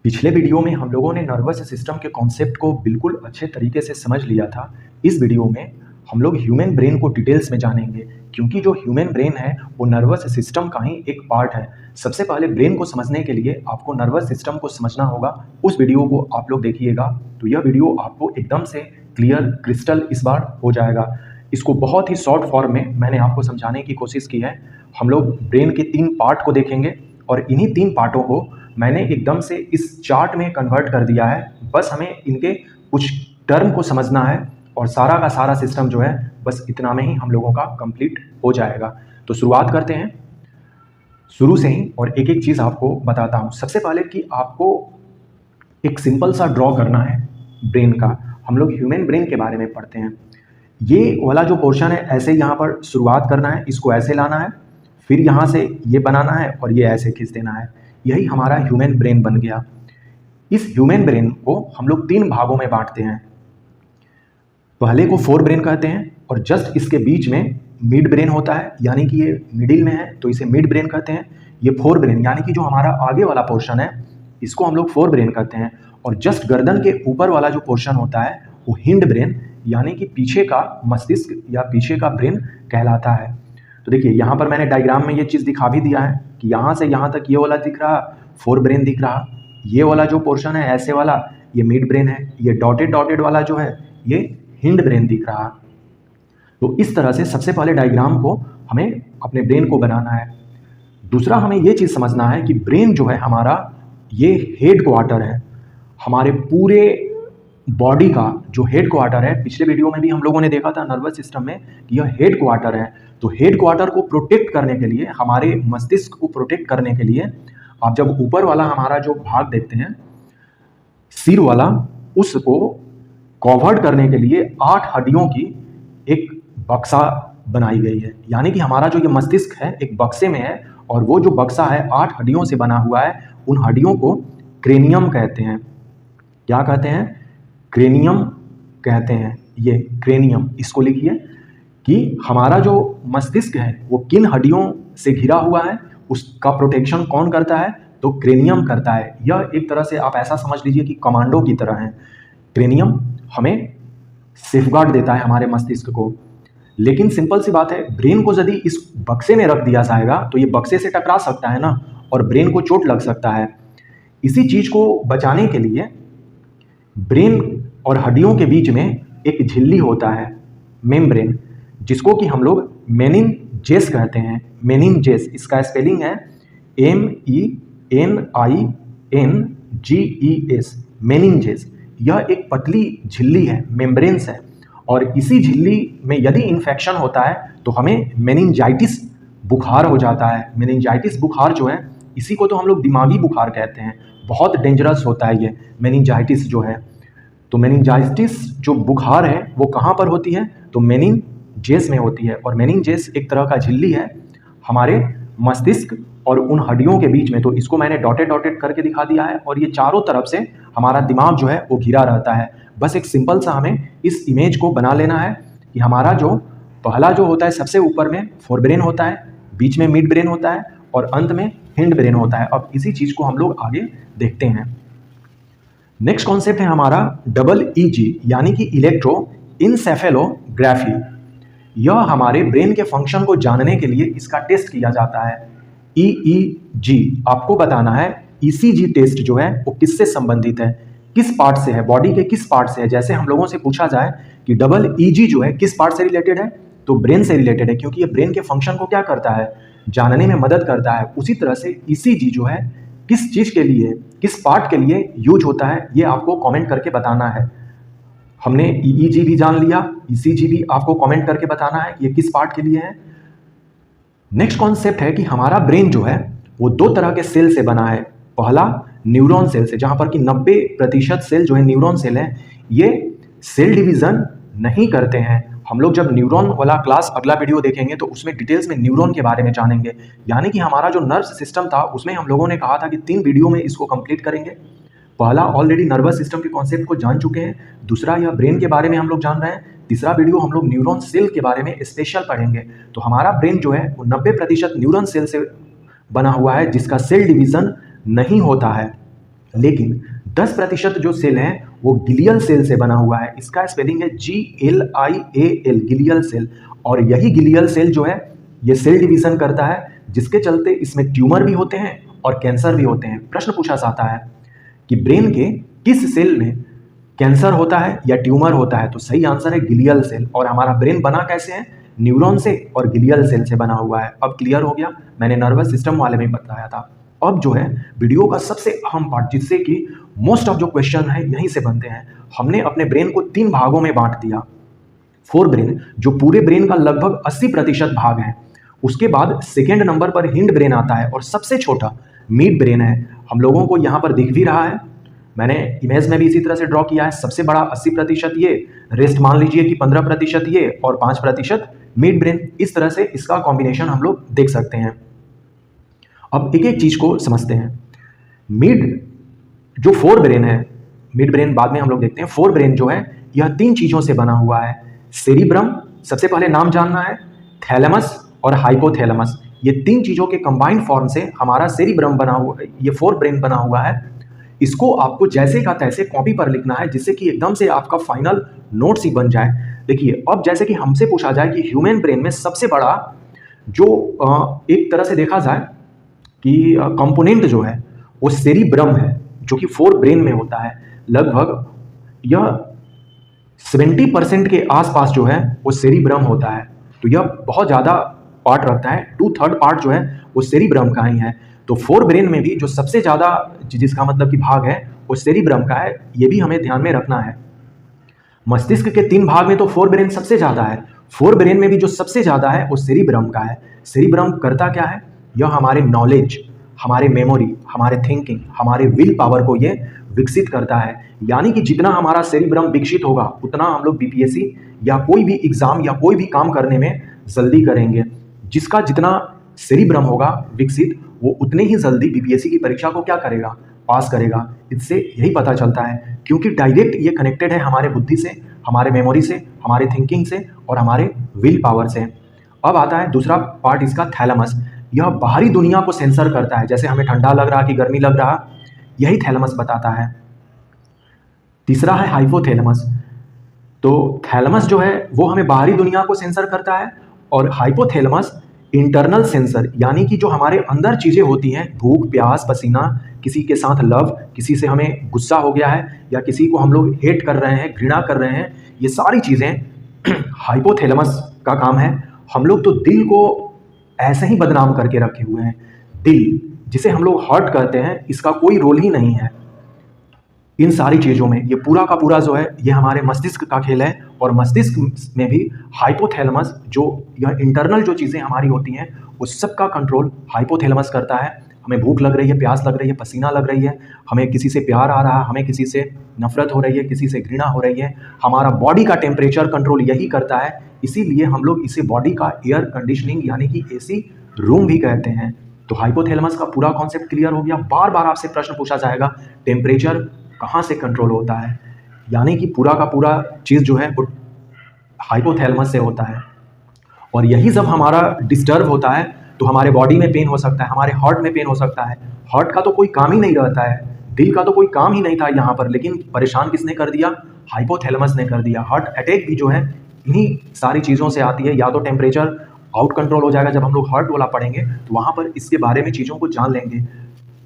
पिछले वीडियो में हम लोगों ने नर्वस सिस्टम के कॉन्सेप्ट को बिल्कुल अच्छे तरीके से समझ लिया था। इस वीडियो में हम लोग ह्यूमन ब्रेन को डिटेल्स में जानेंगे, क्योंकि जो ह्यूमन ब्रेन है वो नर्वस सिस्टम का ही एक पार्ट है। सबसे पहले ब्रेन को समझने के लिए आपको नर्वस सिस्टम को समझना होगा। उस वीडियो को आप लोग देखिएगा तो यह वीडियो आपको एकदम से क्लियर क्रिस्टल इस बार हो जाएगा। इसको बहुत ही शॉर्ट फॉर्म में मैंने आपको समझाने की कोशिश की है। हम लोग ब्रेन के 3 पार्ट को देखेंगे और इन्हीं 3 पार्टों को मैंने एकदम से इस चार्ट में कन्वर्ट कर दिया है। बस हमें इनके कुछ टर्म को समझना है और सारा का सारा सिस्टम जो है बस इतना में ही हम लोगों का कंप्लीट हो जाएगा। तो शुरुआत करते हैं शुरू से ही और एक एक चीज़ आपको बताता हूँ। सबसे पहले कि आपको एक सिंपल सा ड्रॉ करना है ब्रेन का। हम लोग ह्यूमन ब्रेन के बारे में पढ़ते हैं। ये वाला जो पोर्शन है ऐसे यहाँ पर शुरुआत करना है, इसको ऐसे लाना है, फिर यहाँ से ये बनाना है और ये ऐसे खींच देना है। यही हमारा ह्यूमन ब्रेन बन गया। इस ह्यूमन ब्रेन को हम लोग 3 भागों में बांटते हैं। पहले को फोर ब्रेन कहते हैं और जस्ट इसके बीच में मिड ब्रेन होता है, यानी कि ये मिडिल में है तो इसे मिड ब्रेन कहते हैं। ये फोर ब्रेन यानी कि जो हमारा आगे वाला पोर्शन है इसको हम लोग फोर ब्रेन कहते हैं। और जस्ट गर्दन के ऊपर वाला जो पोर्शन होता है वो हिंड ब्रेन यानी कि पीछे का मस्तिष्क या पीछे का ब्रेन कहलाता है। तो देखिए यहाँ पर मैंने डायग्राम में ये चीज़ दिखा भी दिया है कि यहाँ से यहाँ तक ये वाला दिख रहा, फोर ब्रेन दिख रहा। ये वाला जो पोर्शन है ऐसे वाला ये मिड ब्रेन है। ये डॉटेड डॉटेड वाला जो है ये हिंड ब्रेन दिख रहा। तो इस तरह से सबसे पहले डायग्राम को हमें अपने ब्रेन को बनाना है। दूसरा हमें ये चीज़ समझना है कि ब्रेन जो है हमारा ये हेड क्वार्टर है। हमारे पूरे बॉडी का जो हेड क्वार्टर है, पिछले वीडियो में भी हम लोगों ने देखा था नर्वस सिस्टम में कि यह हेड क्वार्टर है। तो हेड क्वार्टर को प्रोटेक्ट करने के लिए, हमारे मस्तिष्क को प्रोटेक्ट करने के लिए आप जब ऊपर वाला हमारा जो भाग देखते हैं सिर वाला, उसको कवर्ड करने के लिए 8 हड्डियों की एक बक्सा बनाई गई है। यानी कि हमारा जो ये मस्तिष्क है एक बक्से में है और वो जो बक्सा है 8 हड्डियों से बना हुआ है। उन हड्डियों को क्रेनियम कहते हैं। क्या कहते हैं? क्रेनियम कहते हैं। ये क्रेनियम, इसको लिखिए कि हमारा जो मस्तिष्क है वो किन हड्डियों से घिरा हुआ है, उसका प्रोटेक्शन कौन करता है? तो क्रेनियम करता है। यह एक तरह से आप ऐसा समझ लीजिए कि कमांडो की तरह है। क्रेनियम हमें सेफगार्ड देता है हमारे मस्तिष्क को। लेकिन सिंपल सी बात है, ब्रेन को यदि इस बक्से में रख दिया जाएगा तो ये बक्से से टकरा सकता है ना, और ब्रेन को चोट लग सकता है। इसी चीज़ को बचाने के लिए ब्रेन और हड्डियों के बीच में एक झिल्ली होता है, मेम्ब्रेन, जिसको कि हम लोग मेनिनजेस कहते हैं। मेनिनजेस, इसका स्पेलिंग है MENINGES, मेनिनजेस। यह एक पतली झिल्ली है, मेम्ब्रेन्स है, और इसी झिल्ली में यदि इन्फेक्शन होता है तो हमें मेनिंजाइटिस बुखार हो जाता है। मेनिंजाइटिस बुखार जो है इसी को तो हम लोग दिमागी बुखार कहते हैं। बहुत डेंजरस होता है ये मेनिंजाइटिस जो है। तो मेनिंजाइटिस जो बुखार है वो कहाँ पर होती है? तो मेनिनजेस में होती है। और मेनिनजेस एक तरह का झिल्ली है हमारे मस्तिष्क और उन हड्डियों के बीच में। तो इसको मैंने डॉटेड डॉटेड करके दिखा दिया है और ये चारों तरफ से हमारा दिमाग जो है वो घिरा रहता है। बस एक सिंपल सा हमें इस इमेज को बना लेना है कि हमारा जो पहला जो होता है सबसे ऊपर में फोर ब्रेन होता है, बीच में मिड ब्रेन होता है और अंत में हिंड ब्रेन होता है। अब इसी चीज़ को हम लोग आगे देखते हैं। नेक्स्ट कॉन्सेप्ट है हमारा EEG यानी कि इलेक्ट्रोइंसेफेलोग्राफी। यह हमारे ब्रेन के फंक्शन को जानने के लिए इसका टेस्ट किया जाता है। EEG आपको बताना है ECG टेस्ट जो है वो किससे संबंधित है, किस पार्ट से है, बॉडी के किस पार्ट से है। जैसे हम लोगों से पूछा जाए कि EEG जो है किस पार्ट से रिलेटेड है, तो ब्रेन से रिलेटेड है, क्योंकि ये ब्रेन के फंक्शन को क्या करता है? जानने में मदद करता है। उसी तरह से ECG जो है किस चीज़ के लिए, किस पार्ट के लिए यूज होता है, ये आपको कमेंट करके बताना है। हमने EEG भी जान लिया, ECG भी आपको कमेंट करके बताना है ये किस पार्ट के लिए है। नेक्स्ट कॉन्सेप्ट है कि हमारा ब्रेन जो है वो 2 तरह के सेल से बना है। पहला न्यूरॉन सेल से, जहाँ पर कि 90% सेल जो है न्यूरॉन सेल है। ये सेल डिवीज़न नहीं करते हैं। हम लोग जब न्यूरॉन वाला क्लास अगला वीडियो देखेंगे तो उसमें डिटेल्स में न्यूरॉन के बारे में जानेंगे। यानी कि हमारा जो नर्व सिस्टम था उसमें हम लोगों ने कहा था कि 3 वीडियो में इसको कंप्लीट करेंगे। पहला ऑलरेडी नर्वस सिस्टम के कॉन्सेप्ट को जान चुके हैं, दूसरा यह ब्रेन के बारे में हम लोग जान रहे हैं, तीसरा वीडियो हम लोग न्यूरॉन सेल के बारे में स्पेशल पढ़ेंगे। तो हमारा ब्रेन जो है वो 90% न्यूरॉन सेल से बना हुआ है जिसका सेल डिवीज़न नहीं होता है। लेकिन 10% जो सेल है वो गिलियल सेल से बना हुआ है। इसका स्पेलिंग है GLIAL, गिलियल सेल। और यही गिलियल सेल जो है ये सेल डिवीजन करता है, जिसके चलते इसमें ट्यूमर भी होते हैं और कैंसर भी होते हैं। प्रश्न पूछा जाता है कि ब्रेन के किस सेल में कैंसर होता है या ट्यूमर होता है, तो सही आंसर है गिलियल सेल। और हमारा ब्रेन बना कैसे है? न्यूरॉन से और गिलियल सेल से बना हुआ है। अब क्लियर हो गया, मैंने नर्वस सिस्टम वाले में बताया था। अब जो है वीडियो का सबसे अहम पार्ट, जिससे कि मोस्ट ऑफ जो क्वेश्चन है यहीं से बनते हैं। हमने अपने ब्रेन को 3 भागों में बांट दिया। फोर ब्रेन जो पूरे ब्रेन का लगभग 80% भाग है। उसके बाद सेकेंड नंबर पर हिंड ब्रेन आता है और सबसे छोटा मिड ब्रेन है। हम लोगों को यहाँ पर दिख भी रहा है, मैंने इमेज में भी इसी तरह से ड्रॉ किया है। सबसे बड़ा 80% ये, रेस्ट मान लीजिए कि 15% ये और 5% मिड ब्रेन। इस तरह से इसका कॉम्बिनेशन हम लोग देख सकते हैं। अब एक एक चीज को समझते हैं। मिड जो फोर ब्रेन है, मिड ब्रेन बाद में हम लोग देखते हैं। फोर ब्रेन जो है यह 3 चीजों से बना हुआ है। सेरिब्रम, सबसे पहले नाम जानना है, थैलेमस और हाइपोथैलेमस। ये 3 चीजों के कंबाइंड फॉर्म से हमारा सेरिब्रम बना हुआ, ये फोर ब्रेन बना हुआ है। इसको आपको जैसे का तैसे कॉपी पर लिखना है, जिससे कि एकदम से आपका फाइनल नोट्स ही बन जाए। देखिए, अब जैसे कि हमसे पूछा जाए कि ह्यूमन ब्रेन में सबसे बड़ा जो एक तरह से देखा जाए कि कंपोनेंट जो है वो सेरिब्रम है, जो कि फोर ब्रेन में होता है। लगभग यह 70% के आसपास जो है वो सेरिब्रम होता है। तो यह बहुत ज़्यादा पार्ट रखता है। 2/3 पार्ट जो है वो सेरिब्रम का ही है। तो फोर ब्रेन में भी जो सबसे ज़्यादा, जिसका मतलब कि भाग है, वो सेरिब्रम का है। ये भी हमें ध्यान में रखना है। मस्तिष्क के 3 भाग में तो फोर ब्रेन सबसे ज़्यादा है। फोर ब्रेन में भी जो सबसे ज़्यादा है वो सेरिब्रम का है। सेरिब्रम करता क्या है? यह हमारे नॉलेज, हमारे मेमोरी, हमारे थिंकिंग, हमारे विल पावर को ये विकसित करता है। यानी कि जितना हमारा सेरिब्रम विकसित होगा उतना हम लोग बीपीएससी या कोई भी एग्जाम या कोई भी काम करने में जल्दी करेंगे। जिसका जितना सेरिब्रम होगा विकसित, वो उतने ही जल्दी बीपीएससी की परीक्षा को क्या करेगा? पास करेगा। इससे यही पता चलता है, क्योंकि डायरेक्ट ये कनेक्टेड है हमारे बुद्धि से, हमारे मेमोरी से, हमारे थिंकिंग से और हमारे विल पावर से। अब आता है दूसरा पार्ट इसका, थैलेमस। यह बाहरी दुनिया को सेंसर करता है, जैसे हमें ठंडा लग रहा कि गर्मी लग रहा, यही थैलेमस बताता है। तीसरा है हाइपोथैलेमस। तो थैलेमस जो है वो हमें बाहरी दुनिया को सेंसर करता है, और हाइपोथैलेमस इंटरनल सेंसर, यानी कि जो हमारे अंदर चीज़ें होती हैं, भूख, प्यास, पसीना, किसी के साथ लव, किसी से हमें गुस्सा हो गया है या किसी को हम लोग हेट कर रहे हैं, घृणा कर रहे हैं, ये सारी चीज़ें हाइपोथैलेमस का काम है। हम लोग तो दिल को ऐसे ही बदनाम करके रखे हुए हैं। दिल जिसे हम लोग हर्ट करते हैं, इसका कोई रोल ही नहीं है इन सारी चीज़ों में। ये पूरा का पूरा जो है ये हमारे मस्तिष्क का खेल है। और मस्तिष्क में भी हाइपोथैलेमस, जो यह इंटरनल जो चीज़ें हमारी होती हैं, उस सब का कंट्रोल हाइपोथैलेमस करता है। हमें भूख लग रही है, प्यास लग रही है, पसीना लग रही है, हमें किसी से प्यार आ रहा है, हमें किसी से नफरत हो रही है, किसी से घृणा हो रही है, हमारा बॉडी का टेम्परेचर कंट्रोल यही करता है। इसीलिए हम लोग इसे बॉडी का एयर कंडीशनिंग यानी कि एसी रूम भी कहते हैं। तो हाइपोथैलेमस का पूरा कॉन्सेप्ट क्लियर हो गया। बार बार आपसे प्रश्न पूछा जाएगा, टेम्परेचर कहाँ से कंट्रोल होता है, यानी कि पूरा का पूरा चीज़ जो है वो हाइपोथैलेमस से होता है। और यही जब हमारा डिस्टर्ब होता है तो हमारे बॉडी में पेन हो सकता है, हमारे हार्ट में पेन हो सकता है। हार्ट का तो कोई काम ही नहीं रहता है, दिल का तो कोई काम ही नहीं था यहाँ पर, लेकिन परेशान किसने कर दिया? हाइपोथैलेमस ने कर दिया। हार्ट अटैक भी जो है इन्हीं सारी चीज़ों से आती है। या तो टेम्परेचर आउट कंट्रोल हो जाएगा, जब हम लोग हार्ट वाला पढ़ेंगे तो वहाँ पर इसके बारे में चीज़ों को जान लेंगे।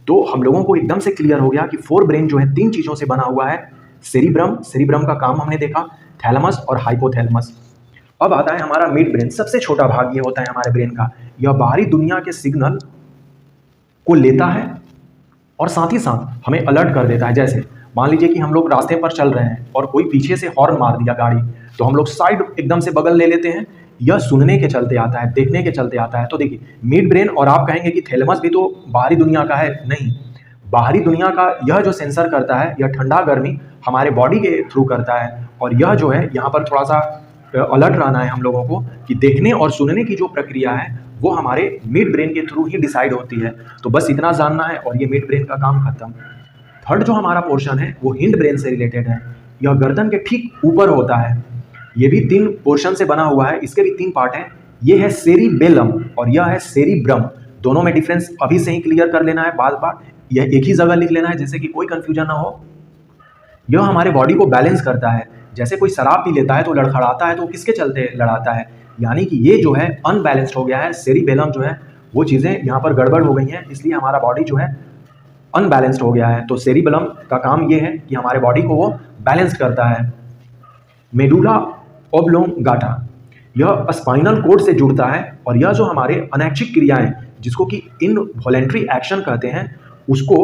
तो हम लोगों को एकदम से क्लियर हो गया कि फोर ब्रेन जो है 3 चीज़ों से बना हुआ है। सेरिब्रम, सेरिब्रम का काम हमने देखा, थैलेमस और हाइपोथैलेमस। अब आता है हमारा मिड ब्रेन। सबसे छोटा भाग ये होता है हमारे ब्रेन का। यह बाहरी दुनिया के सिग्नल को लेता है और साथ ही साथ हमें अलर्ट कर देता है। जैसे मान लीजिए कि हम लोग रास्ते पर चल रहे हैं और कोई पीछे से हॉर्न मार दिया गाड़ी, तो हम लोग साइड एकदम से बगल ले लेते हैं। यह सुनने के चलते आता है, देखने के चलते आता है। तो देखिए, मिड ब्रेन, और आप कहेंगे कि थैलेमस भी तो बाहरी दुनिया का है। नहीं, बाहरी दुनिया का यह जो सेंसर करता है, यह ठंडा गर्मी हमारे बॉडी के थ्रू करता है। और यह जो है यहाँ पर थोड़ा सा अलर्ट रहना है हम लोगों को कि देखने और सुनने की जो प्रक्रिया है वो हमारे मिड ब्रेन के थ्रू ही डिसाइड होती है। तो बस इतना जानना है और ये मिड ब्रेन का काम खत्म। थर्ड जो हमारा पोर्शन है वो हिंड ब्रेन से रिलेटेड है। यह गर्दन के ठीक ऊपर होता है। ये भी 3 पोर्शन से बना हुआ है, इसके भी 3 पार्ट हैं। ये है सेरिबेलम और यह है सेरिब्रम। दोनों में डिफरेंस अभी से ही क्लियर कर लेना है बार बार। यह एक ही जगह लिख लेना है जिससे कि कोई कंफ्यूजन ना हो। यह हमारे बॉडी को बैलेंस करता है। जैसे कोई शराब पी लेता है तो लड़खड़ाता है, तो किसके चलते लड़ाता है? यानी कि ये जो है अनबैलेंस्ड हो गया है, सेरिबेलम जो है वो चीज़ें यहाँ पर गड़बड़ हो गई हैं, इसलिए हमारा बॉडी जो है अनबैलेंस्ड हो गया है। तो सेरिबेलम का काम ये है कि हमारे बॉडी को वो बैलेंस करता है। मेडुला ओब्लोंगाटा, यह स्पाइनल कोड से जुड़ता है और यह जो हमारे अनैच्छिक क्रियाएं, जिसको कि इनवॉलेंट्री एक्शन कहते हैं, उसको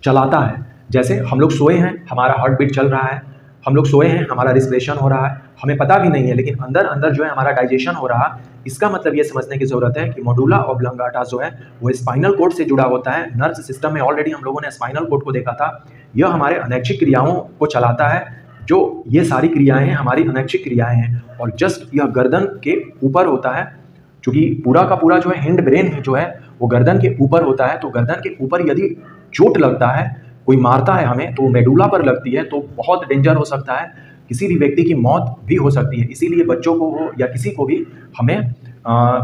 चलाता है। जैसे हम लोग सोए हैं, हमारा हार्ट बीट चल रहा है, हम लोग सोए हैं, हमारा रिस्पिरेशन हो रहा है, हमें पता भी नहीं है, लेकिन अंदर अंदर जो है हमारा डाइजेशन हो रहा है। इसका मतलब ये समझने की जरूरत है कि मेडुला ओब्लोंगाटा जो है वो स्पाइनल कोड से जुड़ा होता है। नर्व सिस्टम में ऑलरेडी हम लोगों ने स्पाइनल कोड को देखा था। यह हमारे अनैच्छिक क्रियाओं को चलाता है। जो ये सारी क्रियाएं हैं हमारी अनैच्छिक क्रियाएं हैं, और जस्ट यह गर्दन के ऊपर होता है, क्योंकि पूरा का पूरा जो है हिंड ब्रेन जो है वो गर्दन के ऊपर होता है। तो गर्दन के ऊपर यदि चोट लगता है, कोई मारता है हमें, तो मेडुला पर लगती है, तो बहुत डेंजर हो सकता है, किसी भी व्यक्ति की मौत भी हो सकती है। इसीलिए बच्चों को हो या किसी को भी हमें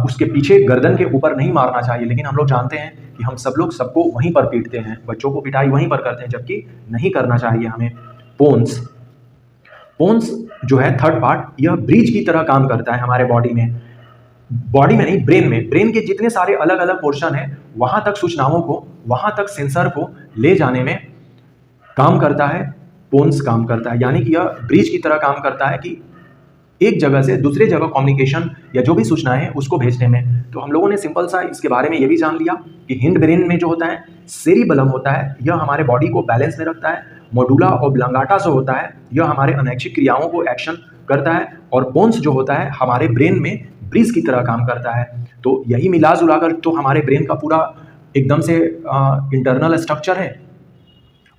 उसके पीछे गर्दन के ऊपर नहीं मारना चाहिए। लेकिन हम लोग जानते हैं कि हम सब लोग सबको वहीं पर पीटते हैं, बच्चों को पिटाई वहीं पर करते हैं, जबकि नहीं करना चाहिए हमें। पोन्स, पोन्स जो है थर्ड पार्ट, यह ब्रिज की तरह काम करता है हमारे बॉडी में। बॉडी में नहीं, ब्रेन में। ब्रेन के जितने सारे अलग अलग पोर्शन हैं वहां तक सूचनाओं को, वहां तक सेंसर को ले जाने में काम करता है, पोन्स काम करता है। यानी कि यह ब्रिज की तरह काम करता है कि एक जगह से दूसरे जगह कम्युनिकेशन या जो भी सूचनाएं हैं उसको भेजने में। तो हम लोगों ने सिंपल सा इसके बारे में ये भी जान लिया कि हिंड ब्रेन में जो होता है सेरिबेलम होता है, यह हमारे बॉडी को बैलेंस में रखता है। मेडुला ओब्लोंगाटा जो होता है यह हमारे अनैच्छिक क्रियाओं को एक्शन करता है, और पोन्स जो होता है हमारे ब्रेन में ब्रिज की तरह काम करता है। तो यही मिला जुला कर तो हमारे ब्रेन का पूरा एकदम से इंटरनल स्ट्रक्चर है।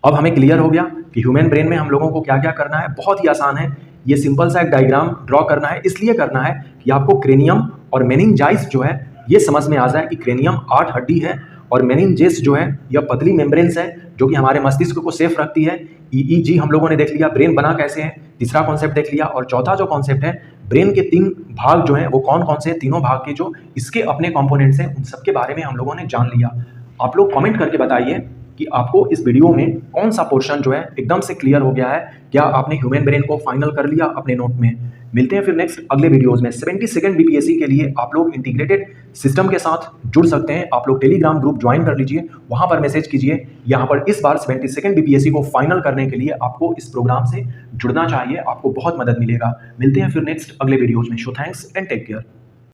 अब हमें क्लियर हो गया कि ह्यूमन ब्रेन में हम लोगों को क्या क्या करना है। बहुत ही आसान है, ये सिंपल सा एक डायग्राम ड्रॉ करना है। इसलिए करना है कि आपको क्रेनियम और मेनिंजाइस जो है ये समझ में आ जाए कि क्रेनियम 8 हड्डी है और मेनिंजेस जो है यह पतली मेम्ब्रेन्स है जो कि हमारे मस्तिष्क को सेफ रखती है। ईईजी हम लोगों ने देख लिया, ब्रेन बना कैसे है, तीसरा कॉन्सेप्ट देख लिया। और चौथा जो कॉन्सेप्ट है, ब्रेन के 3 भाग जो हैं वो कौन कौन से, तीनों भाग के जो इसके अपने कॉम्पोनेंट्स हैं उन सब के बारे में हम लोगों ने जान लिया। आप लोग कमेंट करके बताइए कि आपको इस वीडियो में कौन सा पोर्शन जो है एकदम से क्लियर हो गया है। क्या आपने ह्यूमन ब्रेन को फाइनल कर लिया अपने नोट में? मिलते हैं फिर नेक्स्ट अगले वीडियोस में। 72nd बीपीएससी के लिए आप लोग इंटीग्रेटेड सिस्टम के साथ जुड़ सकते हैं। आप लोग टेलीग्राम ग्रुप ज्वाइन कर लीजिए, वहां पर मैसेज कीजिए। यहाँ पर इस बार 72nd बीपीएससी को फाइनल करने के लिए आपको इस प्रोग्राम से जुड़ना चाहिए, आपको बहुत मदद मिलेगा। मिलते हैं फिर नेक्स्ट अगले वीडियोज में। So thanks and take care.